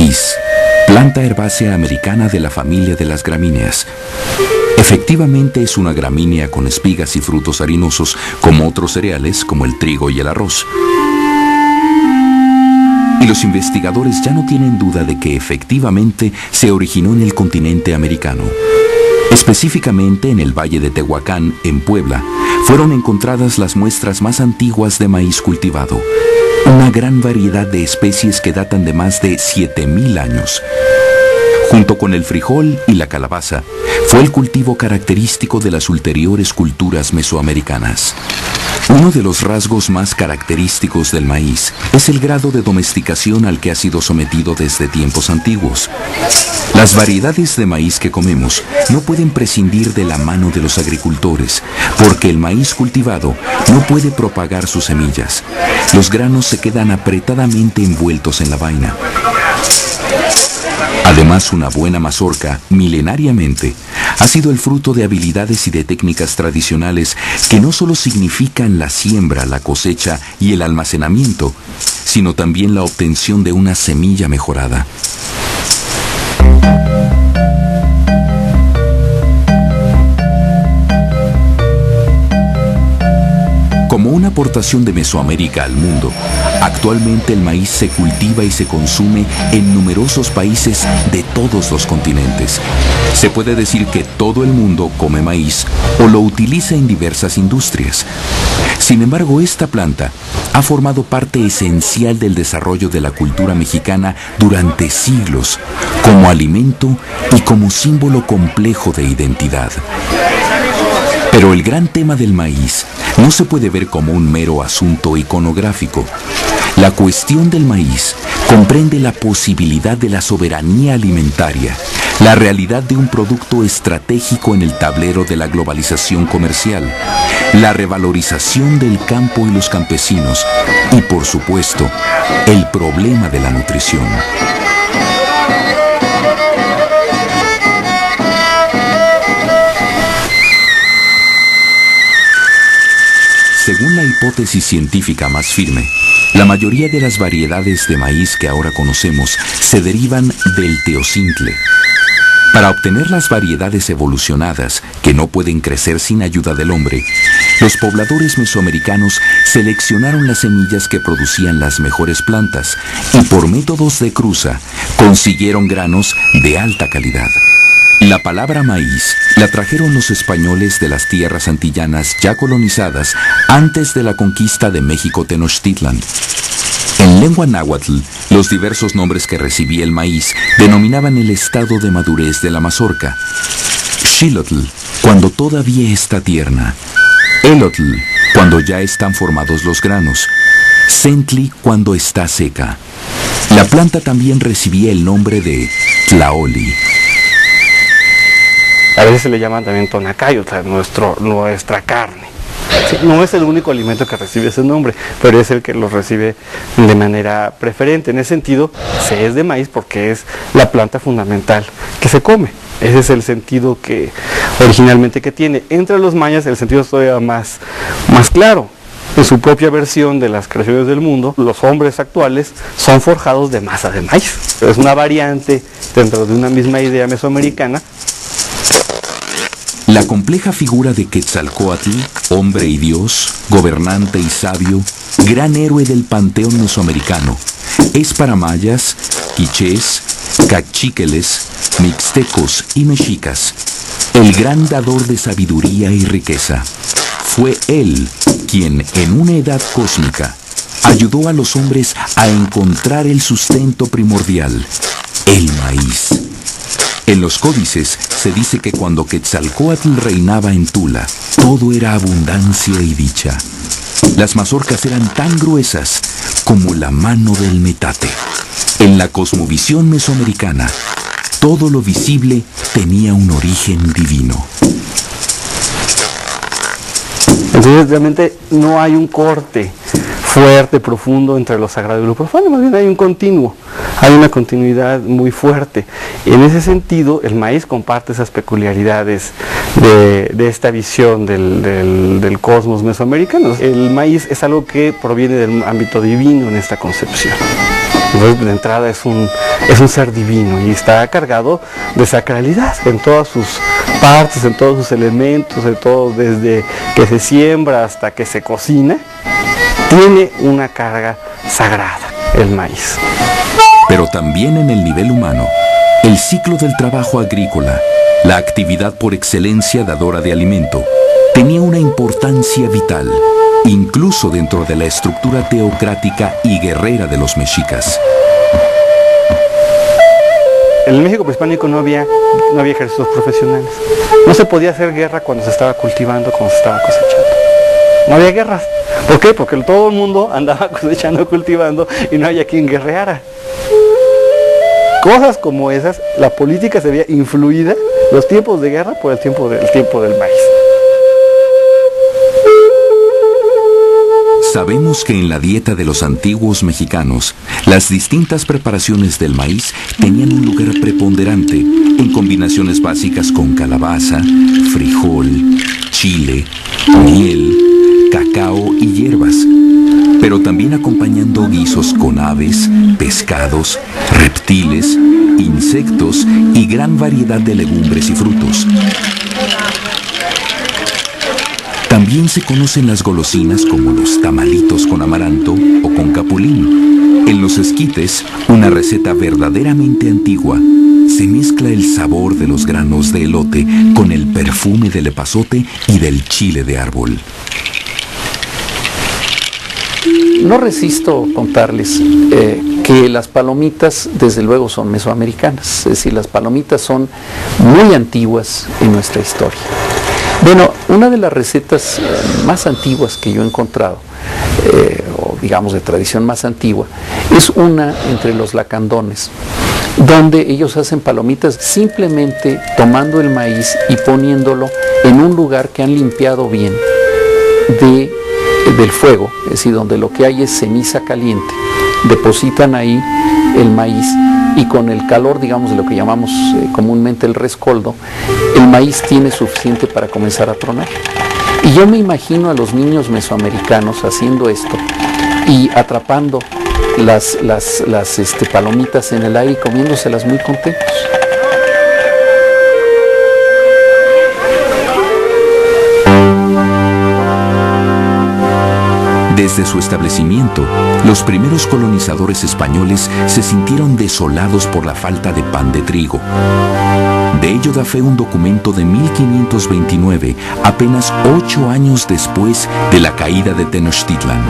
Maíz, planta herbácea americana de la familia de las gramíneas. Efectivamente es una gramínea con espigas y frutos harinosos como otros cereales como el trigo y el arroz. Y los investigadores ya no tienen duda de que efectivamente se originó en el continente americano. Específicamente en el Valle de Tehuacán, en Puebla, fueron encontradas las muestras más antiguas de maíz cultivado. Una gran variedad de especies que datan de más de 7,000 años. Junto con el frijol y la calabaza, fue el cultivo característico de las ulteriores culturas mesoamericanas. Uno de los rasgos más característicos del maíz es el grado de domesticación al que ha sido sometido desde tiempos antiguos. Las variedades de maíz que comemos no pueden prescindir de la mano de los agricultores, porque el maíz cultivado no puede propagar sus semillas. Los granos se quedan apretadamente envueltos en la vaina. Además, una buena mazorca, milenariamente, ha sido el fruto de habilidades y de técnicas tradicionales que no solo significan la siembra, la cosecha y el almacenamiento, sino también la obtención de una semilla mejorada. Como una aportación de Mesoamérica al mundo, actualmente el maíz se cultiva y se consume en numerosos países de todos los continentes. Se puede decir que todo el mundo come maíz o lo utiliza en diversas industrias. Sin embargo, esta planta ha formado parte esencial del desarrollo de la cultura mexicana durante siglos, como alimento y como símbolo complejo de identidad. Pero el gran tema del maíz no se puede ver como un mero asunto iconográfico. La cuestión del maíz comprende la posibilidad de la soberanía alimentaria, la realidad de un producto estratégico en el tablero de la globalización comercial, la revalorización del campo y los campesinos y, por supuesto, el problema de la nutrición. Según la hipótesis científica más firme, la mayoría de las variedades de maíz que ahora conocemos se derivan del teocintle. Para obtener las variedades evolucionadas, que no pueden crecer sin ayuda del hombre, los pobladores mesoamericanos seleccionaron las semillas que producían las mejores plantas y por métodos de cruza consiguieron granos de alta calidad. La palabra maíz la trajeron los españoles de las tierras antillanas ya colonizadas antes de la conquista de México Tenochtitlan. En lengua náhuatl, los diversos nombres que recibía el maíz denominaban el estado de madurez de la mazorca. Xilotl, cuando todavía está tierna. Elotl, cuando ya están formados los granos. Centli, cuando está seca. La planta también recibía el nombre de tlaoli. A veces se le llaman también tonacayo, o sea, nuestra carne. Sí, no es el único alimento que recibe ese nombre, pero es el que lo recibe de manera preferente. En ese sentido, se es de maíz porque es la planta fundamental que se come. Ese es el sentido que originalmente que tiene. Entre los mayas el sentido es todavía más claro. En su propia versión de las creaciones del mundo, los hombres actuales son forjados de masa de maíz. Es una variante dentro de una misma idea mesoamericana. La compleja figura de Quetzalcóatl, hombre y dios, gobernante y sabio, gran héroe del panteón mesoamericano, es para mayas, quichés, cachiqueles, mixtecos y mexicas el gran dador de sabiduría y riqueza. Fue él quien, en una edad cósmica, ayudó a los hombres a encontrar el sustento primordial, el maíz. En los códices se dice que cuando Quetzalcóatl reinaba en Tula, todo era abundancia y dicha. Las mazorcas eran tan gruesas como la mano del metate. En la cosmovisión mesoamericana, todo lo visible tenía un origen divino. Entonces realmente no hay un corte fuerte, profundo entre lo sagrado y lo profano, más bien hay un continuo, hay una continuidad muy fuerte. En ese sentido, el maíz comparte esas peculiaridades de esta visión del cosmos mesoamericano. El maíz es algo que proviene del ámbito divino en esta concepción. Entonces, de entrada es un ser divino y está cargado de sacralidad en todas sus partes, en todos sus elementos, en todo, desde que se siembra hasta que se cocina, tiene una carga sagrada el maíz. Pero también en el nivel humano, el ciclo del trabajo agrícola, la actividad por excelencia dadora de alimento, tenía una importancia vital, incluso dentro de la estructura teocrática y guerrera de los mexicas. En el México prehispánico no había ejércitos profesionales. No se podía hacer guerra cuando se estaba cultivando, cuando se estaba cosechando. No había guerras. ¿Por qué? Porque todo el mundo andaba cosechando, cultivando y no había quien guerreara. Cosas como esas, la política se veía influida, los tiempos de guerra, por el tiempo del maíz. Sabemos que en la dieta de los antiguos mexicanos, las distintas preparaciones del maíz tenían un lugar preponderante en combinaciones básicas con calabaza, frijol, chile, miel, cacao y hierbas, pero también acompañando guisos con aves, pescados, reptiles, insectos y gran variedad de legumbres y frutos. También se conocen las golosinas como los tamalitos con amaranto o con capulín. En los esquites, una receta verdaderamente antigua, se mezcla el sabor de los granos de elote con el perfume del epazote y del chile de árbol. No resisto contarles que las palomitas desde luego son mesoamericanas, es decir, las palomitas son muy antiguas en nuestra historia. Bueno, una de las recetas más antiguas que yo he encontrado, o digamos de tradición más antigua, es una entre los lacandones, donde ellos hacen palomitas simplemente tomando el maíz y poniéndolo en un lugar que han limpiado bien del fuego, es decir, donde lo que hay es ceniza caliente. Depositan ahí el maíz y con el calor, digamos, de lo que llamamos comúnmente el rescoldo, el maíz tiene suficiente para comenzar a tronar. Y yo me imagino a los niños mesoamericanos haciendo esto y atrapando las palomitas en el aire y comiéndoselas muy contentos. Desde su establecimiento, los primeros colonizadores españoles se sintieron desolados por la falta de pan de trigo. De ello da fe un documento de 1529, apenas 8 años después de la caída de Tenochtitlan.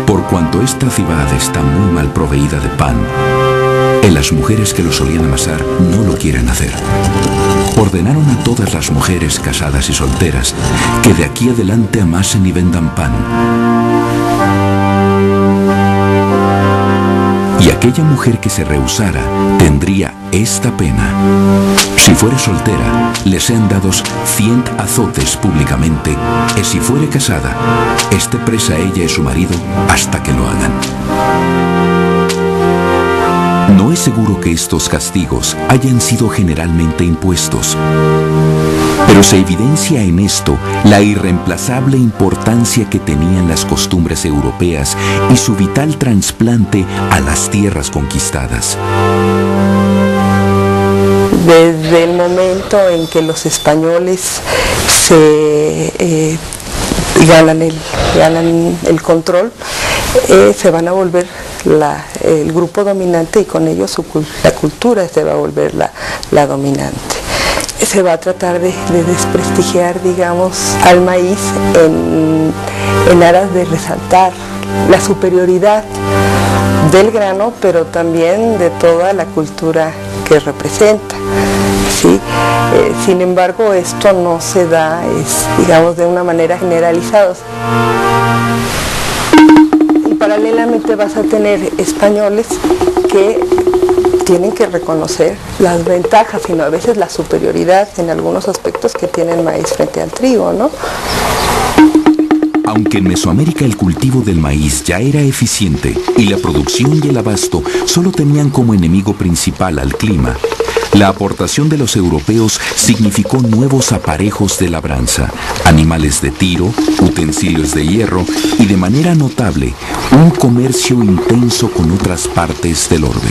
Por cuanto esta ciudad está muy mal proveída de pan, las mujeres que lo solían amasar no lo quieren hacer. Ordenaron a todas las mujeres casadas y solteras que de aquí adelante amasen y vendan pan. Y aquella mujer que se rehusara tendría esta pena. Si fuere soltera, le sean dados 100 azotes públicamente, y si fuere casada, esté presa ella y su marido hasta que lo hagan. No es seguro que estos castigos hayan sido generalmente impuestos, pero se evidencia en esto la irreemplazable importancia que tenían las costumbres europeas y su vital trasplante a las tierras conquistadas. Desde el momento en que los españoles ganan el control, se van a volver el grupo dominante, y con ello la cultura se va a volver la dominante. Se va a tratar de desprestigiar, digamos, al maíz en aras de resaltar la superioridad del grano, pero también de toda la cultura que representa. ¿Sí? Sin embargo, esto no se da, digamos, de una manera generalizada. Y paralelamente vas a tener españoles que tienen que reconocer las ventajas, sino a veces la superioridad en algunos aspectos que tiene el maíz frente al trigo, ¿no? Aunque en Mesoamérica el cultivo del maíz ya era eficiente y la producción y el abasto solo tenían como enemigo principal al clima, La aportación de los europeos significó nuevos aparejos de labranza, animales de tiro, utensilios de hierro y, de manera notable, un comercio intenso con otras partes del orbe.